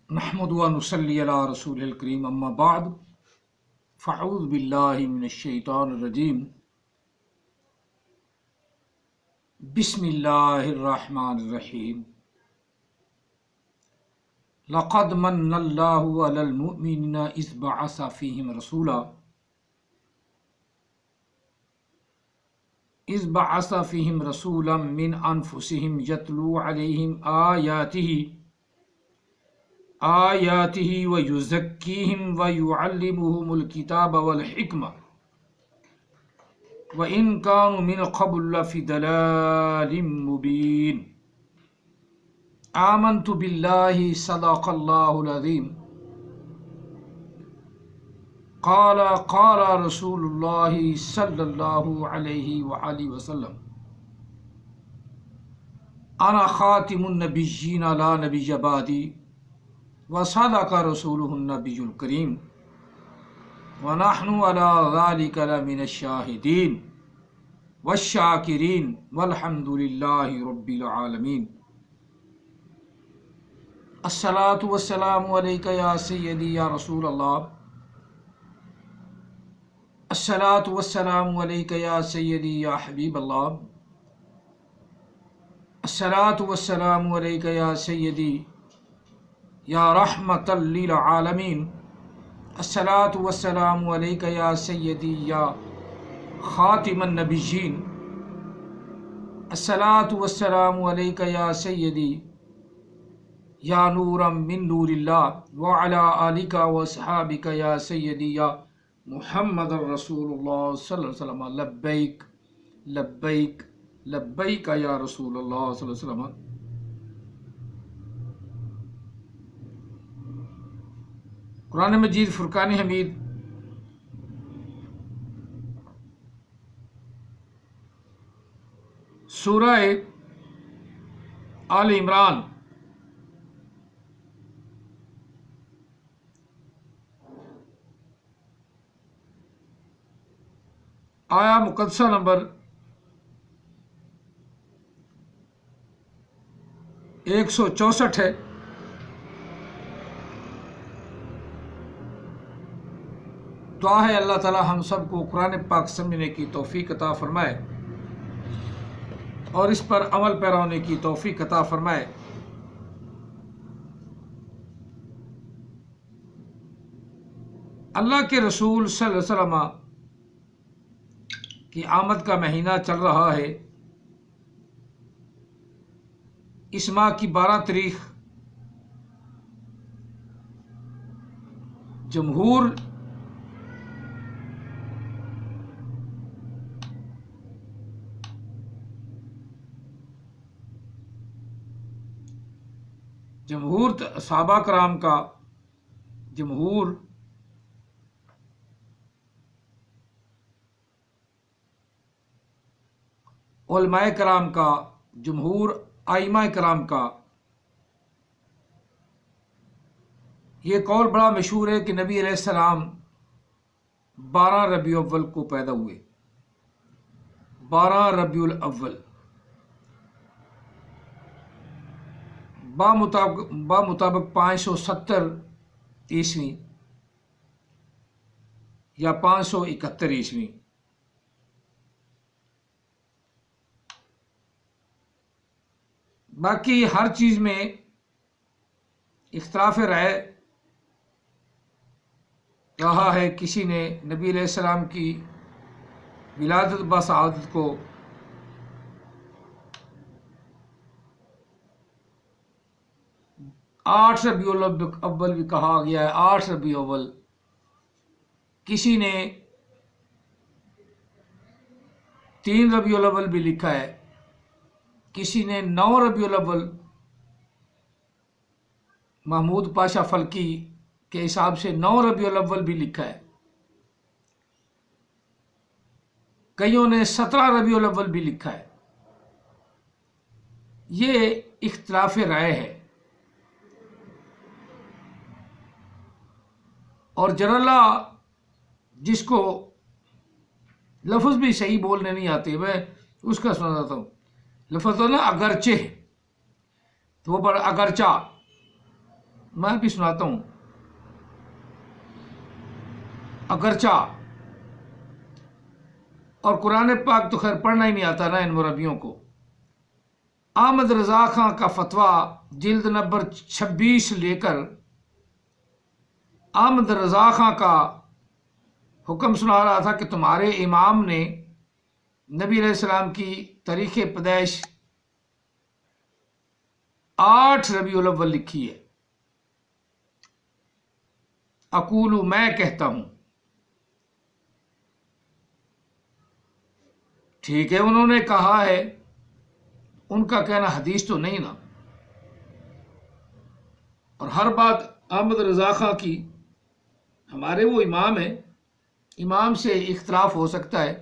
نحمد و نصلی علی رسول الکریم اما بعد فاعوذ باللہ من الشیطان الرجیم بسم اللہ الرحمن الرحیم لقد من اللہ علی المؤمنین اذ بعث فیہم رسولا من انفسہم یتلو علیہم آیاتہ ویزکیہم ویعلمہم الکتاب والحکمہ وَإِن كَانُوا مِن قَبْلُ لَفِي ضَلَالٍ مُبِينٍ آمنت باللہ صدق اللہ العظیم قال رسول اللہ صلی اللہ علیہ وآلہ وسلم انا خاتم النبیین لا نبی بعدی وصدق رسولہ النبی الکریم ونحن على ذلك لمن الشاہدین والشاکرین والحمد للہ رب العالمین الصلاۃ والسلام علیک یا سیدی یا رسول اللہ الصلاۃ والسلام علیک یا سیدی یا حبیب اللہ الصلاۃ والسلام علیک یا سیدی یا رحمۃ للعالمین الصلاۃ والسلام علیک یا سیدی یا خاتم النبیین الصلاۃ والسلام علیک یا سیدی یا نورا من نور اللہ وعلی آلک واصحابک یا سیدی یا محمد رسول اللہ صلی اللہ علیہ وسلم لبیک لبیک لبیک یا رسول اللہ صلی اللہ علیہ وسلم۔ قرآن مجید فرقان حمید سورہ آل عمران آیا مقدسہ نمبر 164 ہے۔ دعا ہے اللہ تعالی ہم سب کو قرآن پاک سمجھنے کی توفیق عطا فرمائے اور اس پر عمل پیرا ہونے کی توفیق عطا فرمائے۔ اللہ کے رسول صلی اللہ علیہ وسلم کی آمد کا مہینہ چل رہا ہے۔ اس ماہ کی 12 تاریخ جمہور صحابہ کرام کا جمہور علماء کرام کا جمہور ائمہ کرام کا یہ قول بڑا مشہور ہے کہ نبی علیہ السلام 12 ربیع الاول کو پیدا ہوئے۔ 12 ربیع الاول بمطابق 570 عیسوی یا 571 عیسوی۔ باقی ہر چیز میں اختلاف رائے رہا ہے۔ کسی نے نبی علیہ السلام کی ولادت بسعادت کو 8 ربیع الاول بھی کہا گیا ہے، 8 ربیع الاول۔ کسی نے 3 ربیع الاول بھی لکھا ہے، کسی نے 9 ربیع الاول محمود پاشا فلکی کے حساب سے 9 ربیع الاول بھی لکھا ہے، کئیوں نے 17 ربیع الاول بھی لکھا ہے۔ یہ اختلاف رائے ہے، اور جراللہ جس کو لفظ بھی صحیح بولنے نہیں آتے، میں اس کا سناتا ہوں۔ لفظ تو نا اگرچہ، تو وہ پر اگرچہ میں بھی سناتا ہوں، اگرچہ اور قرآن پاک تو خیر پڑھنا ہی نہیں آتا نا ان مربیوں کو۔ احمد رضا خان کا فتویٰ جلد نمبر 26 لے کر احمد رضا خان کا حکم سنا رہا تھا کہ تمہارے امام نے نبی علیہ السلام کی تاریخ پیدائش 8 ربیع الاول لکھی ہے۔ اقول، میں کہتا ہوں، ٹھیک ہے انہوں نے کہا ہے، ان کا کہنا حدیث تو نہیں نا، اور ہر بات احمد رضا خان کی، ہمارے وہ امام ہیں، امام سے اختلاف ہو سکتا ہے،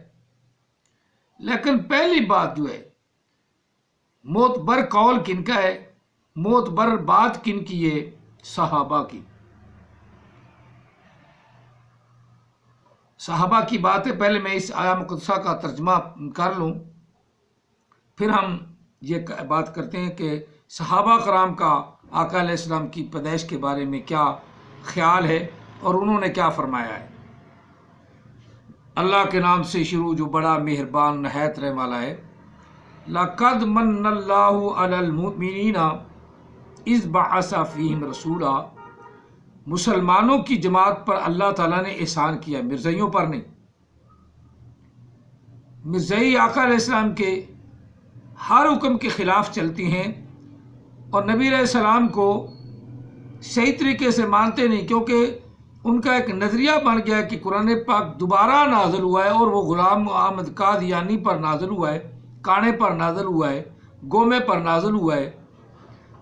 لیکن پہلی بات جو ہے معتبر قول کن کا ہے، معتبر بات کن کی ہے؟ صحابہ کی۔ صحابہ کی بات ہے۔ پہلے میں اس آیا مقدسہ کا ترجمہ کر لوں، پھر ہم یہ بات کرتے ہیں کہ صحابہ کرام کا آقا علیہ السلام کی پیدائش کے بارے میں کیا خیال ہے اور انہوں نے کیا فرمایا ہے۔ اللہ کے نام سے شروع جو بڑا مہربان نہایت رحم والا ہے۔ لَقَدْ مَنَّ اللَّهُ عَلَى الْمُؤْمِنِينَ إِذْ بَعَثَ فِيهِمْ رَسُولًا، مسلمانوں کی جماعت پر اللہ تعالیٰ نے احسان کیا، مرزائیوں پر نہیں۔ مرزائی آقا علیہ السلام کے ہر حکم کے خلاف چلتی ہیں اور نبی علیہ السلام کو صحیح طریقے سے مانتے نہیں، کیونکہ ان کا ایک نظریہ بن گیا کہ قرآن پاک دوبارہ نازل ہوا ہے اور وہ غلام احمد قادیانی پر نازل ہوا ہے، کانے پر نازل ہوا ہے، گومے پر نازل ہوا ہے،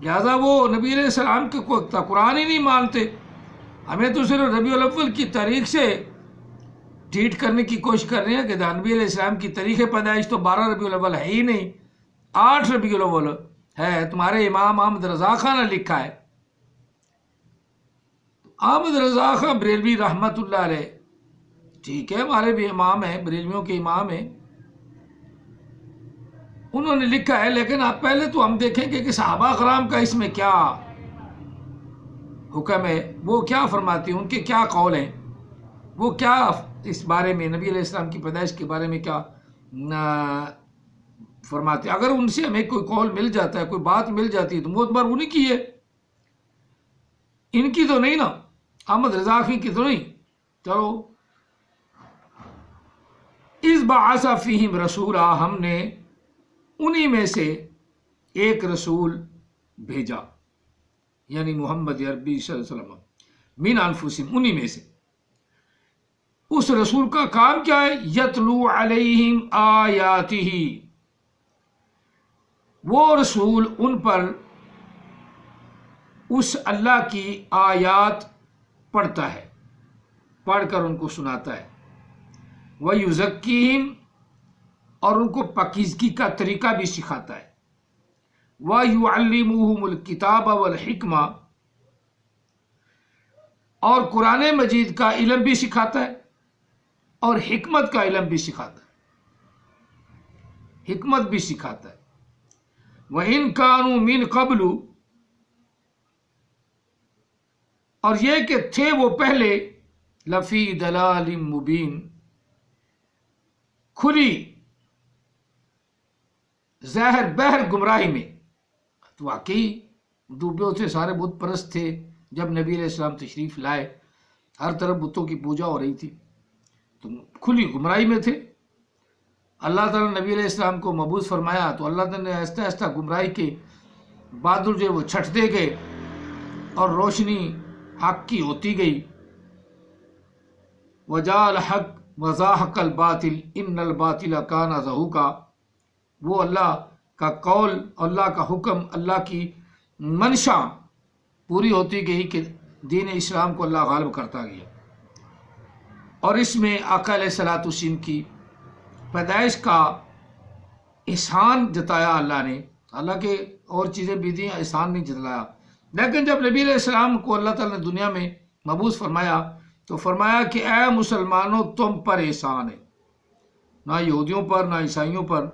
لہذا وہ نبی علیہ السلام کے قرآن ہی نہیں مانتے۔ ہمیں تو صرف ربیع الاول کی تاریخ سے ٹریٹ کرنے کی کوشش کر رہے ہیں کہ نبی علیہ السلام کی تاریخ پیدائش تو 12 ربیع الاول ہے ہی نہیں، 8 ربیع الاول ہے، تمہارے امام احمد رضا خان نے لکھا ہے۔ احمد رضا خان بریلوی رحمت اللہ علیہ، ٹھیک ہے ہمارے بھی امام ہیں، بریلویوں کے امام ہیں، انہوں نے لکھا ہے، لیکن آپ پہلے تو ہم دیکھیں گے کہ صحابہ کرام کا اس میں کیا حکم ہے، وہ کیا فرماتے ہیں، ان کے کیا قول ہیں، وہ کیا اس بارے میں نبی علیہ السلام کی پیدائش کے بارے میں کیا فرماتے ہیں۔ اگر ان سے ہمیں کوئی قول مل جاتا ہے، کوئی بات مل جاتی ہے تو معتبر انہیں کی ہے، ان کی تو نہیں نا، احمد رضا خان کی تو نہیں۔ چلو، اِذْ بَعَثَ فِيهِمْ رَسُولًا، ہم نے انہی میں سے ایک رسول بھیجا، یعنی محمد عربی صلی اللہ علیہ وسلم، من انفسہم، انہی میں سے۔ اس رسول کا کام کیا ہے؟ یتلو علیہم آیاتہ، وہ رسول ان پر اس اللہ کی آیات پڑھتا ہے، پڑھ کر ان کو سناتا ہے، وَيُزَكِّيهِمْ، اور ان کو پاکیزگی کا طریقہ بھی سکھاتا ہے، وَيُعَلِّمُهُمُ الْكِتَابَ وَالْحِكْمَةَ، اور قرآن مجید کا علم بھی سکھاتا ہے اور حکمت کا علم بھی سکھاتا ہے، حکمت بھی سکھاتا ہے۔ وَإِن كَانُوا مِن قَبْلُ، اور یہ کہ تھے وہ پہلے، لَفِي ضَلَالٍ مُبِينٍ، کھلی ظاہر بہر گمراہی میں۔ تو واقعی ڈوبے تھے، سارے بت پرست تھے، جب نبی علیہ السلام تشریف لائے ہر طرف بتوں کی پوجا ہو رہی تھی، تو کھلی گمراہی میں تھے۔ اللہ تعالیٰ نے نبی علیہ السلام کو مبعوث فرمایا تو اللہ تعالیٰ نے آہستہ آہستہ گمراہی کے بادل جو وہ چھٹتے گئے اور روشنی حق کی ہوتی گئی۔ وَجَاءَ الْحَقُّ وَزَاهَقَ الْبَاطِلُ إِنَّ الْبَاطِلَ كَانَ زَهُوقًا، وہ اللہ کا قول، اللہ کا حکم، اللہ کی منشا پوری ہوتی گئی کہ دین اسلام کو اللہ غالب کرتا گیا۔ اور اس میں آقا علیہ الصلوۃ والسلام کی پیدائش کا احسان جتایا اللہ نے، حالانکہ اور چیزیں بھی دیں، احسان نہیں جتلایا، لیکن جب نبی علیہ السلام کو اللہ تعالیٰ نے دنیا میں مبعوث فرمایا تو فرمایا کہ اے مسلمانوں، تم پر احسان ہے، نہ یہودیوں پر، نہ عیسائیوں پر،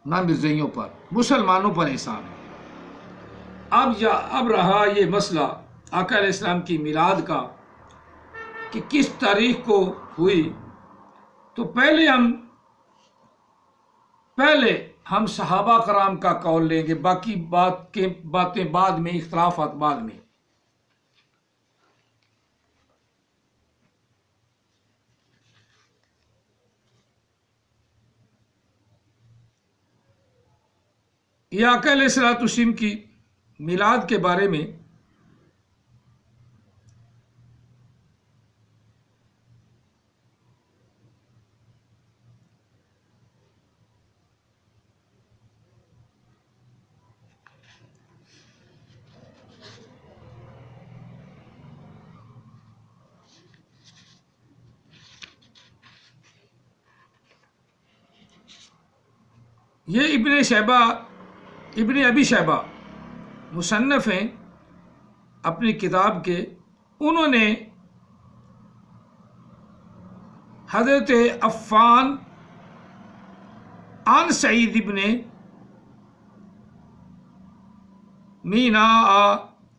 نہ مرزائیوں پر، مسلمانوں پر احسان ہے۔ اب رہا یہ مسئلہ آقا علیہ السلام کی میلاد کا کہ کس تاریخ کو ہوئی، تو پہلے ہم صحابہ کرام کا قول لیں گے، باقی باتیں بعد میں، اختلافات بعد میں۔ یہ آقا علیہ الصلوۃ والسلام کی میلاد کے بارے میں یہ ابن ابی شیبہ مصنف ہیں اپنی کتاب کے، انہوں نے حضرت عفان عن سعید ابن مینا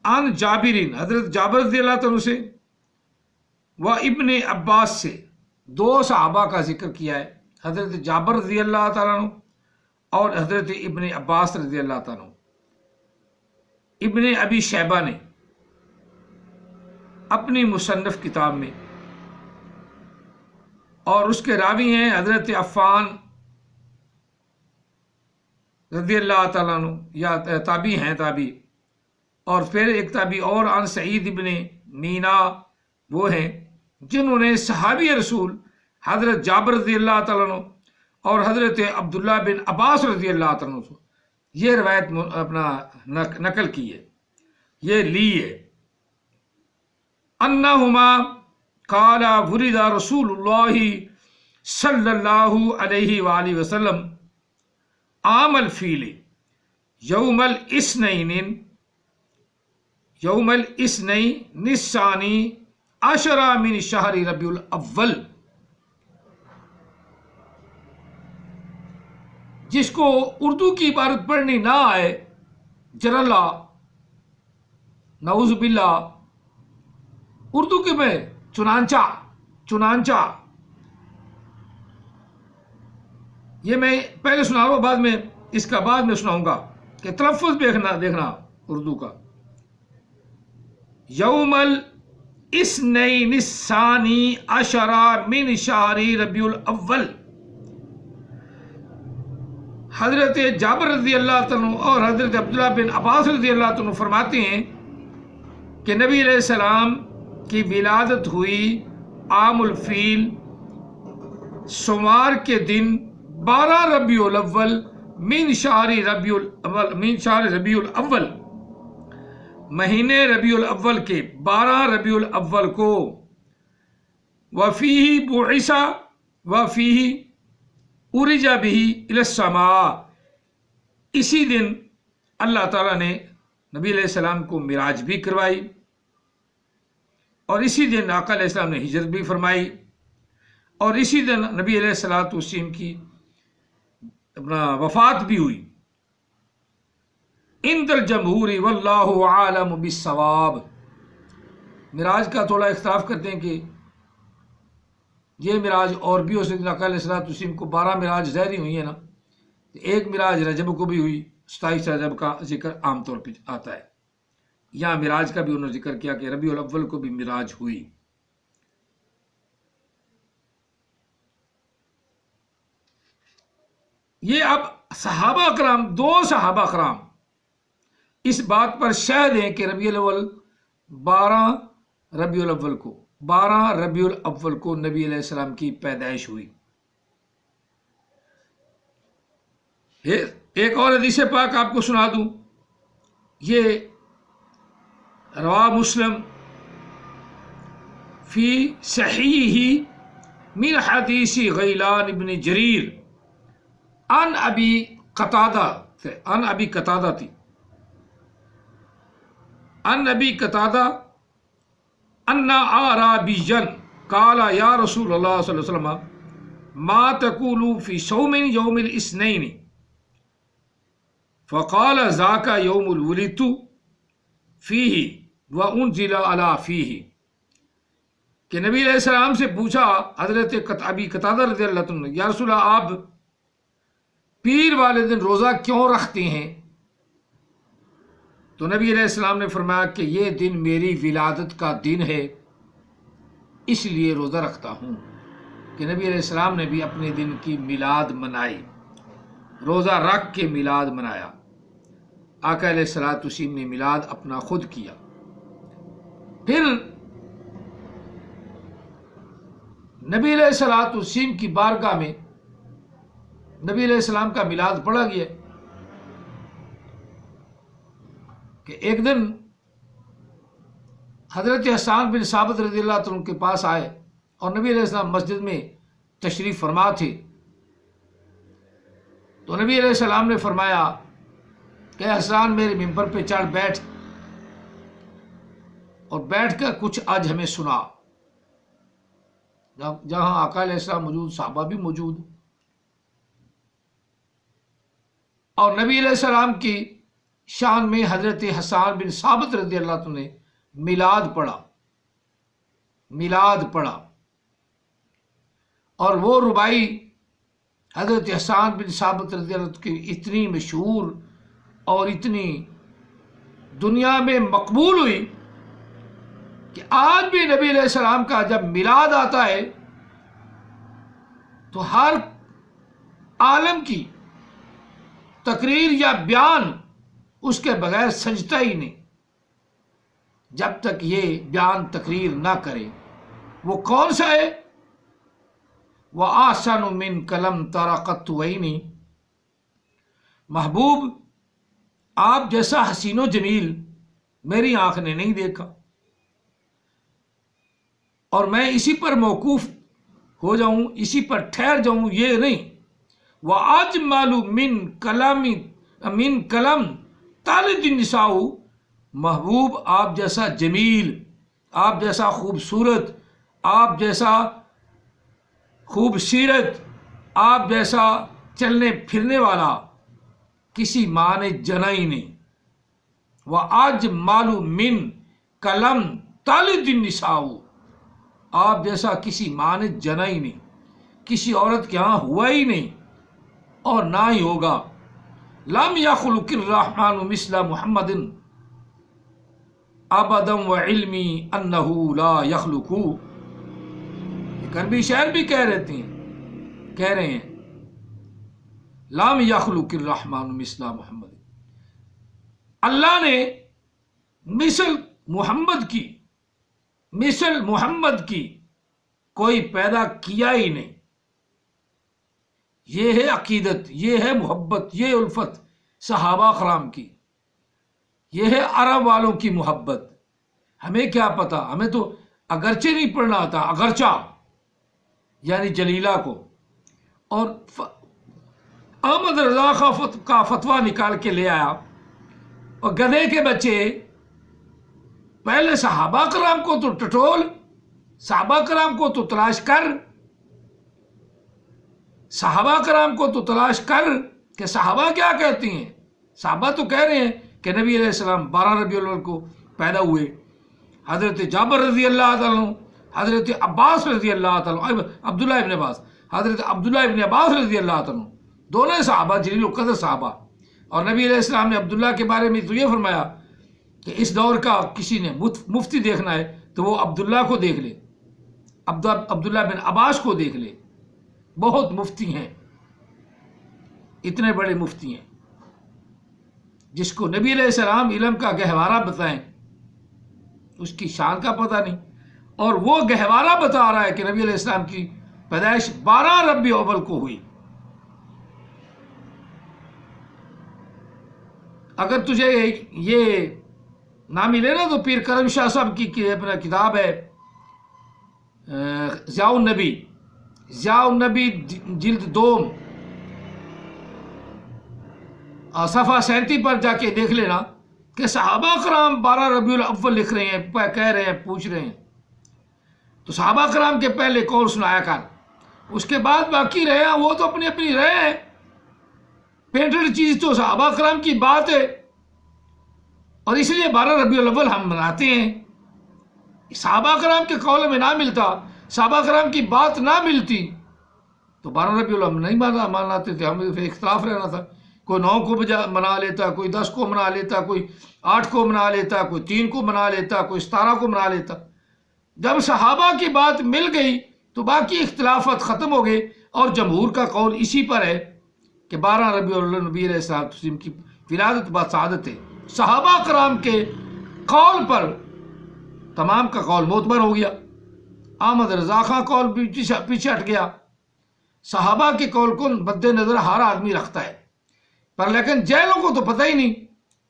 عن جابرین، حضرت جابر رضی اللہ عنہ سے و ابن عباس سے، دو صحابہ کا ذکر کیا ہے، حضرت جابر رضی اللہ تعالیٰ عنہ اور حضرت ابن عباس رضی اللہ تعالیٰ عنہ۔ ابن ابی شیبہ نے اپنی مصنف کتاب میں، اور اس کے راوی ہیں حضرت عفان رضی اللہ تعالیٰ عنہ، یا تابعی ہیں تابعی، اور پھر ایک تابعی اور عن سعید ابن مینا، وہ ہیں جنہوں نے صحابی رسول حضرت جابر رضی اللہ تعالیٰ عنہ اور حضرت عبداللہ بن عباس رضی اللہ عنہ سے یہ روایت اپنا نقل کی ہے، یہ لی ہے۔ انہما قال ولد رسول اللہ صلی اللہ علیہ وآلہ وسلم عام الفیل یوم الاثنین الثانی عشر من شہر ربیع الاول۔ جس کو اردو کی عبارت پڑھنی نہ آئے، جرلا نعوذ باللہ، اردو کے میں چنانچہ، یہ میں پہلے سنا رہا ہوں، بعد میں اس کا بعد میں سناؤں گا کہ تلفظ دیکھنا اردو کا۔ یوم الاثنین الثانی عشر من شہر ربیع الاول۔ حضرت جابر رضی اللہ عنہ اور حضرت عبداللہ بن عباس رضی اللہ عنہ فرماتے ہیں کہ نبی علیہ السلام کی ولادت ہوئی عام الفیل، سوموار کے دن 12 ربیع الاول من شہر ربیع الاول، مہینے ربیع الاول کے 12 ربیع الاول کو، وفیہ بعث وفیہ عرج بہ الی السماء، اسی دن اللہ تعالیٰ نے نبی علیہ السلام کو معراج بھی کروائی، اور اسی دن آقا علیہ السلام نے ہجرت بھی فرمائی، اور اسی دن نبی علیہ الصلوۃ والسلام کی وفات بھی ہوئی۔ عند الجمہور واللہ عالم بالصواب۔ معراج کا تھوڑا اختلاف کرتے ہیں کہ یہ معراج اور بھی ہو سکتی ہے، آقا علیہ الصلوۃ والسلام کو 12 معراج ظاہری ہوئی ہیں نا، ایک معراج رجب کو بھی ہوئی، 27 رجب کا ذکر عام طور پہ آتا ہے، یہاں معراج کا بھی انہوں نے ذکر کیا کہ ربیع الاول کو بھی معراج ہوئی۔ یہ اب صحابہ کرام، دو صحابہ کرام اس بات پر شاہد ہیں کہ ربیع الاول 12 ربیع الاول کو نبی علیہ السلام کی پیدائش ہوئی۔ ایک اور حدیث پاک آپ کو سنا دوں، یہ رواہ مسلم فی صحیحہ من حدیث غیلان ابن جریر عن ابی قتادہ ان اعرابیا قال یا رسول اللہ صلی اللہ علیہ وسلم ما تقول فی صوم یوم الاثنین فقال ذاک یوم ولدت فیہ وانزل علی فیہ، کہ نبی علیہ السلام سے پوچھا حضرت ابی قتادہ رضی اللہ عنہ، یا رسول اللہ آپ پیر والے دن روزہ کیوں رکھتے ہیں؟ تو نبی علیہ السلام نے فرمایا کہ یہ دن میری ولادت کا دن ہے، اس لیے روزہ رکھتا ہوں۔ کہ نبی علیہ السلام نے بھی اپنے دن کی میلاد منائی، روزہ رکھ کے میلاد منایا۔ آقا علیہ الصلوۃ والسلام نے میلاد اپنا خود کیا۔ پھر نبی علیہ الصلوۃ والسلام کی بارگاہ میں نبی علیہ السلام کا میلاد پڑھا گیا کہ ایک دن حضرت حسان بن ثابت رضی اللہ عنہ کے پاس آئے اور نبی علیہ السلام مسجد میں تشریف فرما تھے، تو نبی علیہ السلام نے فرمایا کہ حسان میرے ممبر پہ چڑھ بیٹھ اور بیٹھ کر کچھ آج ہمیں سنا۔ جہاں آقا علیہ السلام موجود، صحابہ بھی موجود، اور نبی علیہ السلام کی شان میں حضرت حسان بن ثابت رضی اللہ عنہ نے میلاد پڑھا، اور وہ ربائی حضرت حسان بن ثابت رضی اللہ عنہ کی اتنی مشہور اور اتنی دنیا میں مقبول ہوئی کہ آج بھی نبی علیہ السلام کا جب میلاد آتا ہے تو ہر عالم کی تقریر یا بیان اس کے بغیر سجتا ہی نہیں جب تک یہ بیان تقریر نہ کرے۔ وہ کون سا ہے؟ وَأَحْسَنُ مِنْ قَلَمْ طَرَقَتْ عَيْنِي، محبوب آپ جیسا حسین و جمیل میری آنکھ نے نہیں دیکھا، اور میں اسی پر موقوف ہو جاؤں، اسی پر ٹھہر جاؤں، یہ نہیں۔ وَأَجْمَلُ مِنْ قَلَمْ طَالِدِ النِّسَاءُ، محبوب آپ جیسا جمیل، آپ جیسا خوبصورت، آپ جیسا خوبصیرت، آپ جیسا چلنے پھرنے والا کسی ماں نے جنا ہی نہیں۔ وَأَجْمَلُ مِنْ قَلَمْ طَالِدِ النِّسَاءُ، آپ جیسا کسی ماں نے جنا ہی نہیں، کسی عورت کے ہاں ہوا ہی نہیں اور نہ ہی ہوگا۔ لم یخلق الرحمن مثل محمد ابدا وعلمی انہ لا یخلق، یہ کربی شاعر بھی کہہ رہے ہیں لم یخلق الرحمن مثل محمد، اللہ نے مثل محمد کی کوئی پیدا کیا ہی نہیں۔ یہ ہے عقیدت، یہ ہے محبت، یہ الفت صحابہ کرام کی، یہ ہے عرب والوں کی محبت۔ ہمیں کیا پتا، ہمیں تو اگرچہ نہیں پڑھنا آتا، اگرچہ یعنی جلیلہ کو، اور احمد رضا کا فتویٰ نکال کے لے آیا، اور گدھے کے بچے پہلے صحابہ کرام کو تو ٹٹول، صحابہ کرام کو تو تلاش کر، صحابہ کرام کو تو تلاش کر کہ صحابہ کیا کہتی ہیں۔ صحابہ تو کہہ رہے ہیں کہ نبی علیہ السلام 12 ربیع الاول کو پیدا ہوئے، حضرت جابر رضی اللہ تعالیٰ عنہ، حضرت عباس رضی اللہ تعالیٰ عنہ، عبداللہ ابن عباس، حضرت عبداللہ ابن عباس رضی اللہ تعالیٰ عنہ، دونوں صحابہ، جلیل القدر صحابہ۔ اور نبی علیہ السلام نے عبداللہ کے بارے میں تو یہ فرمایا کہ اس دور کا کسی نے مفتی دیکھنا ہے تو وہ عبداللہ کو دیکھ لے، عبداللہ بن عباس کو دیکھ لے، بہت مفتی ہیں، اتنے بڑے مفتی ہیں، جس کو نبی علیہ السلام علم کا گہوارہ بتائیں اس کی شان کا پتہ نہیں، اور وہ گہوارہ بتا رہا ہے کہ نبی علیہ السلام کی پیدائش 12 ربیع الاول کو ہوئی۔ اگر تجھے یہ نہ ملے نا تو پیر کرم شاہ صاحب کی اپنا کتاب ہے ضیاء النبی جلد 2 صفحہ 37 پر جا کے دیکھ لینا کہ صحابہ کرام 12 ربیع الاول لکھ رہے ہیں، کہہ رہے ہیں، پوچھ رہے ہیں، تو صحابہ کرام کے پہلے کون سنایا کر، اس کے بعد باقی رہے ہیں وہ تو اپنی اپنی رہے ہیں، پینٹڈ چیز تو صحابہ کرام کی بات ہے، اور اس لیے 12 ربیع الاول ہم مناتے ہیں. صحابہ کرام کے قول میں نہ ملتا، صحابہ کرام کی بات نہ ملتی تو 12 ربیع الاول نہیں مناتے تھے. ہمیں پھر اختلاف رہنا تھا. کوئی 9 کو منا لیتا، کوئی 10 کو منا لیتا، کوئی 8 کو منا لیتا، کوئی 3 کو منا لیتا، کوئی 17 کو منا لیتا. جب صحابہ کی بات مل گئی تو باقی اختلافات ختم ہو گئے، اور جمہور کا قول اسی پر ہے کہ 12 ربیع الاول نبی علیہ السلام کی ولادت بسعادت ہے. صحابہ کرام کے قول پر تمام کا قول معتبر ہو گیا. احمد رضا خان قول پیچھے ہٹ گیا. صحابہ کے قول کو مد نظر ہر آدمی رکھتا ہے، پر لیکن جیلوں کو تو پتہ ہی نہیں.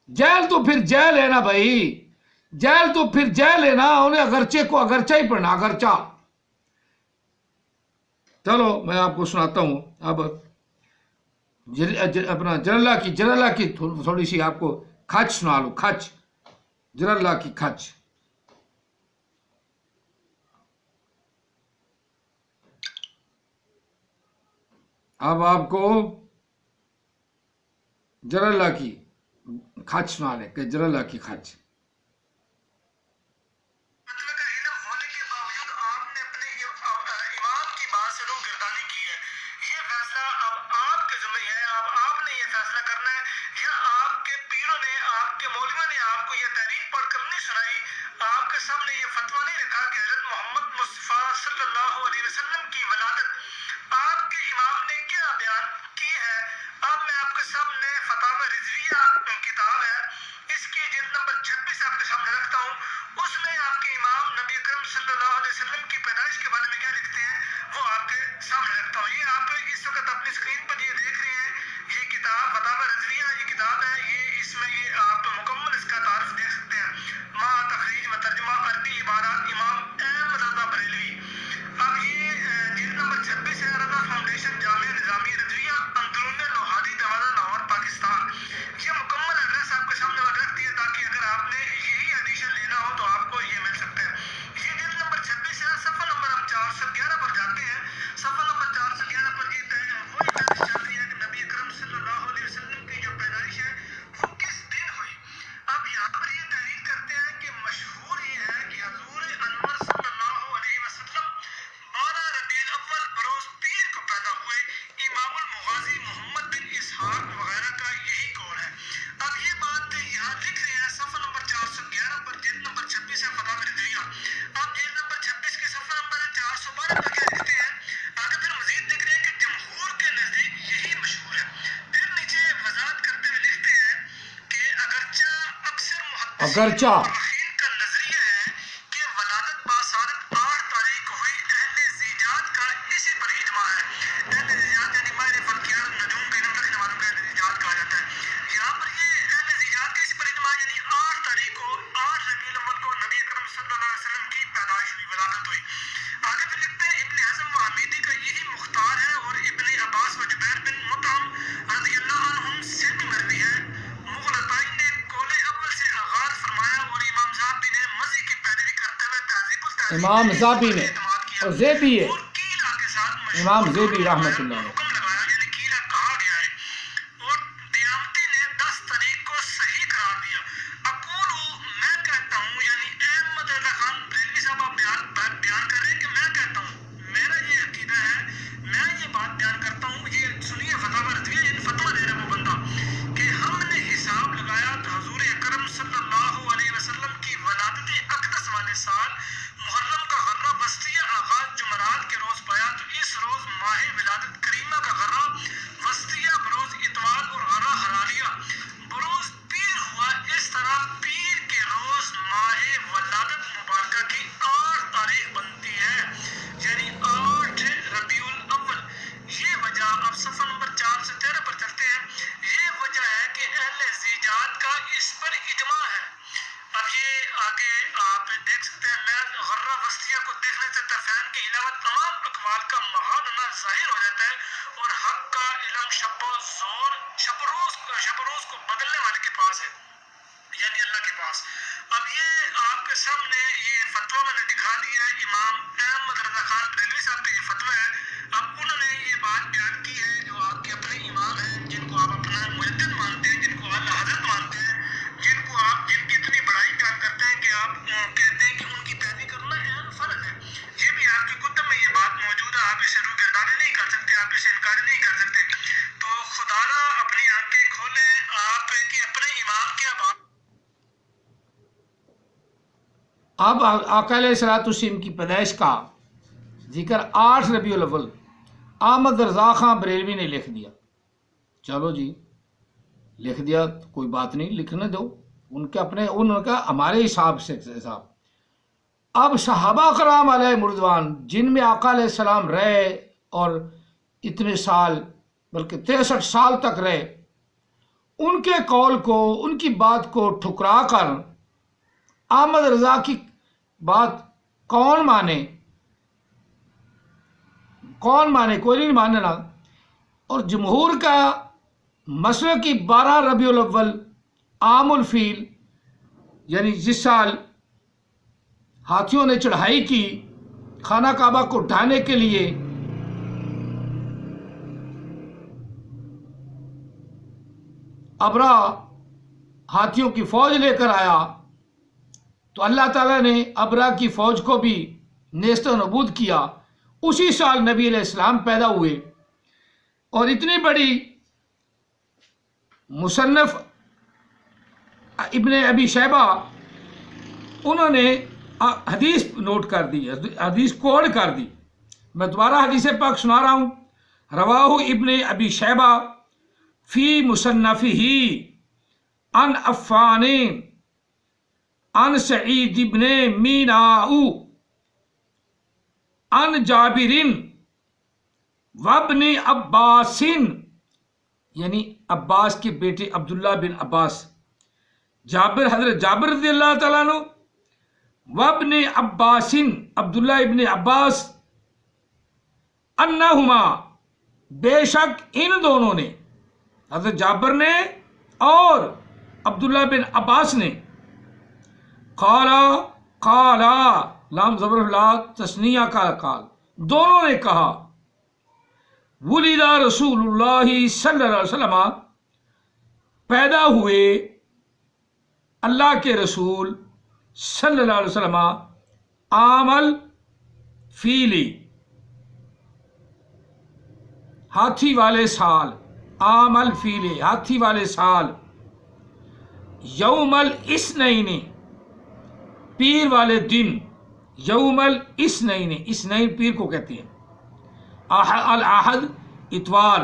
جیل تو پھر جیل ہے نا بھائی، جیل تو پھر جیل ہے نا. انہیں اگرچہ کو اگرچہ ہی پڑھنا، اگرچہ. چلو میں آپ کو سناتا ہوں اب اپنا جراللہ کی تھوڑی سی آپ کو کھچ سنا لو. کھچ، جراللہ کی کھچ. اب آپ کو جراللہ کی کھچ سنا لیں کہ جراللہ کی کھچ. اگرچہ امام زابی نے اور زیبی ہے، امام زیبی رحمۃ اللہ علیہ. اب آقا علیہ الصلوۃ والسلام کی پیدائش کا ذکر 8 ربیع الاول احمد رضا خان بریلوی نے لکھ دیا. چلو جی لکھ دیا تو کوئی بات نہیں، لکھنے دو، ان کا ہمارے حساب سے حساب. اب صحابہ کرام علیہ رضوان جن میں آقا علیہ السلام رہے اور اتنے سال بلکہ 63 سال تک رہے، ان کے قول کو، ان کی بات کو ٹھکرا کر احمد رضا کی بات کون مانے؟ کوئی نہیں ماننا. اور جمہور کا مسلک کی 12 ربیع الاول عام الفیل، یعنی جس سال ہاتھیوں نے چڑھائی کی خانہ کعبہ کو ڈھانے کے لیے، ابرا ہاتھیوں کی فوج لے کر آیا تو اللہ تعالیٰ نے ابرا کی فوج کو بھی نیست و نابود کیا. اسی سال نبی علیہ السلام پیدا ہوئے. اور اتنی بڑی مصنف ابن ابی شیبہ انہوں نے حدیث نوٹ کر دی، حدیث کوڈ کر دی. میں دوبارہ حدیث پاک سنا رہا ہوں. رواہ ابن ابی شیبہ فی مصنفہ عن عفان عن سعید ابن میناء عن جابر وابن عباس، یعنی عباس کے بیٹے عبداللہ بن عباس، حضرت جابر رضی اللہ تعالیٰ عنہ، وابن عباس عبداللہ ابن عباس، انہما بے شک ان دونوں نے، حضرت جابر نے اور عبداللہ بن عباس نے، قالا لام زبر اللہ تثنیہ کا قال، دونوں نے کہا، ولد رسول اللہ صلی اللہ علیہ وسلم، پیدا ہوئے اللہ کے رسول صلی اللہ علیہ وسلم، عامل فیلی، ہاتھی والے سال، عامل فیلی ہاتھی والے سال، یوم الاثنین پیر والے دن، یوم الاثنین، اثنین پیر کو کہتے ہیں، الاحد اتوار،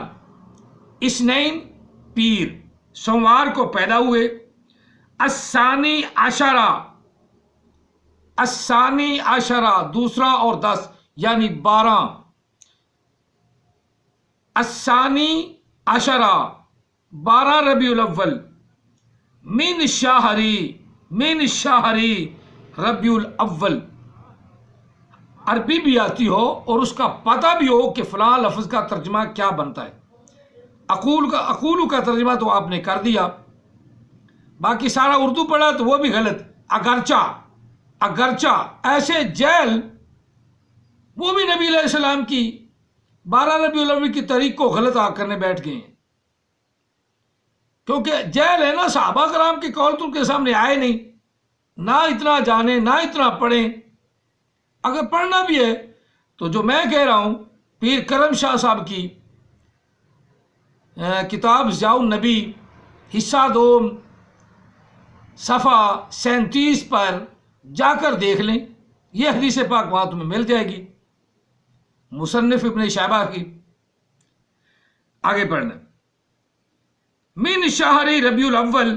اثنین پیر، سوموار کو پیدا ہوئے. الثانی عشرہ، الثانی عشرہ دوسرا اور 10 یعنی 12، الثانی عشرہ 12 ربیع الاول، من شہری ربیع الاول. عربی بھی آتی ہو اور اس کا پتہ بھی ہو کہ فلاں لفظ کا ترجمہ کیا بنتا ہے. اقول کا ترجمہ تو آپ نے کر دیا، باقی سارا اردو پڑھا تو وہ بھی غلط. اگرچہ ایسے جیل وہ بھی نبی علیہ السلام کی 12 ربیع الاول کی تاریخ کو غلط کرنے بیٹھ گئے ہیں، کیونکہ جیل ہے نا. صحابہ کرام کے قول تو ان کے سامنے آئے نہیں، نہ اتنا جانے نہ اتنا پڑھیں. اگر پڑھنا بھی ہے تو جو میں کہہ رہا ہوں، پیر کرم شاہ صاحب کی کتاب ضیاء النبی حصہ 2 صفحہ 37 پر جا کر دیکھ لیں، یہ حدیث پاک وہاں تمہیں مل جائے گی، مصنف ابن شیبہ کی. آگے پڑھنا. من شہر ربیع الاول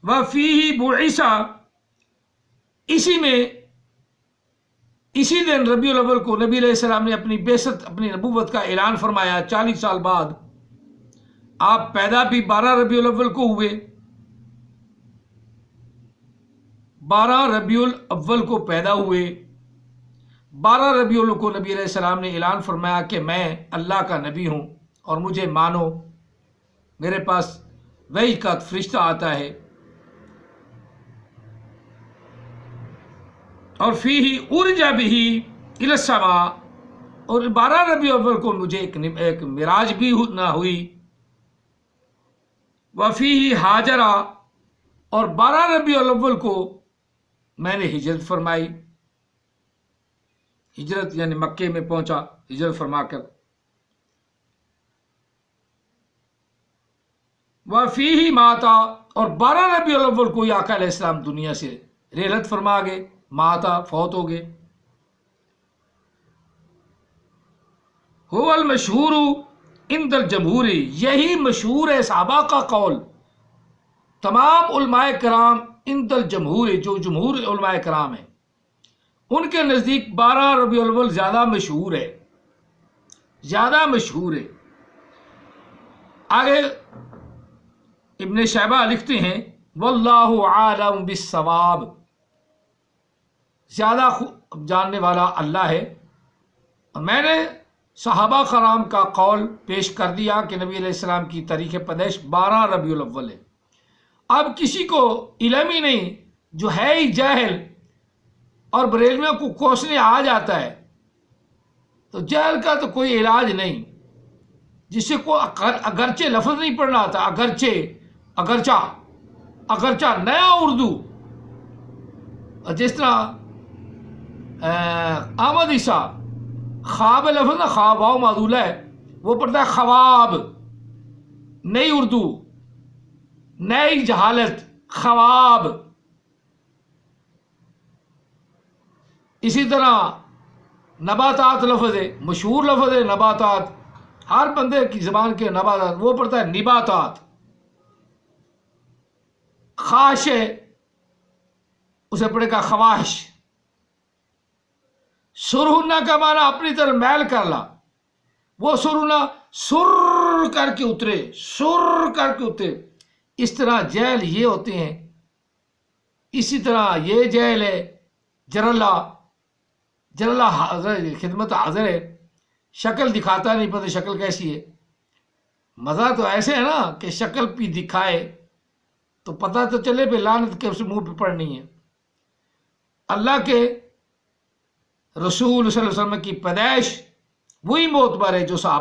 وفیہ بعث، اسی دن ربیع الاول کو نبی علیہ السلام نے اپنی بعثت، اپنی نبوت کا اعلان فرمایا. 40 سال بعد آپ پیدا بھی 12 ربیع الاول کو ہوئے. 12 ربیع الاول کو پیدا ہوئے. 12 ربیع الاول کو نبی علیہ السلام نے اعلان فرمایا کہ میں اللہ کا نبی ہوں اور مجھے مانو، میرے پاس وحی کا فرشتہ آتا ہے. اور فیہ عرج بہ الی السماء، اور 12 ربیع الاول کو مجھے ایک معراج بھی نہ ہوئی. وفیہ ہاجرہ، اور 12 ربیع الاول کو میں نے ہجرت فرمائی. ہجرت یعنی مکے میں پہنچا ہجرت فرما کر. وفیہ ماتا، اور 12 ربیع الاول کو آقا علیہ السلام دنیا سے رحلت فرما گئے، ماتا فوت ہو گئے. هو المشہور عند الجمہور، یہی مشہور ہے صحابہ کا قول تمام علماء کرام، عند الجمہور جو جمہور علماء کرام ہیں ان کے نزدیک 12 ربیع الاول زیادہ مشہور ہے، زیادہ مشہور ہے. آگے ابن شیبہ لکھتے ہیں واللہ عالم بالصواب، زیادہ جاننے والا اللہ ہے. میں نے صحابہ کرام کا قول پیش کر دیا کہ نبی علیہ السلام کی تاریخ پیدائش 12 ربیع الاول ہے. اب کسی کو علم ہی نہیں، جو ہے ہی جاہل اور بریلویوں کو کوسنے آ جاتا ہے، تو جہل کا تو کوئی علاج نہیں. جسے کو اگرچہ لفظ نہیں پڑھنا آتا، اگرچہ نیا اردو، جس طرح احمد عیسیٰ خواب لفظ نا، خواب واو معدولہ ہے، وہ پڑھتا ہے خواب، نئی اردو، نئی جہالت، خواب. اسی طرح نباتات لفظ ہے، مشہور لفظ ہے نباتات، ہر بندے کی زبان کے نباتات، وہ پڑھتا ہے نباتات. خواہش ہے، اسے پڑھے گا خواہش. سرہنا کا معنی اپنی طرف میل کر لا، وہ سرہنا سر کر کے اترے، سر کر کے اترے. اس طرح جیل یہ ہوتے ہیں. اسی طرح یہ جیل ہے جرلا خدمت حاضر ہے، شکل دکھاتا نہیں، پتہ شکل کیسی ہے. مزہ تو ایسے ہے نا کہ شکل بھی دکھائے تو پتہ تو چلے پہ لعنت کے اسے منہ پہ پڑنی ہے. اللہ کے رسول صلی اللہ علیہ وسلم کی پیدائش وہی معتبر ہے جو صحابہ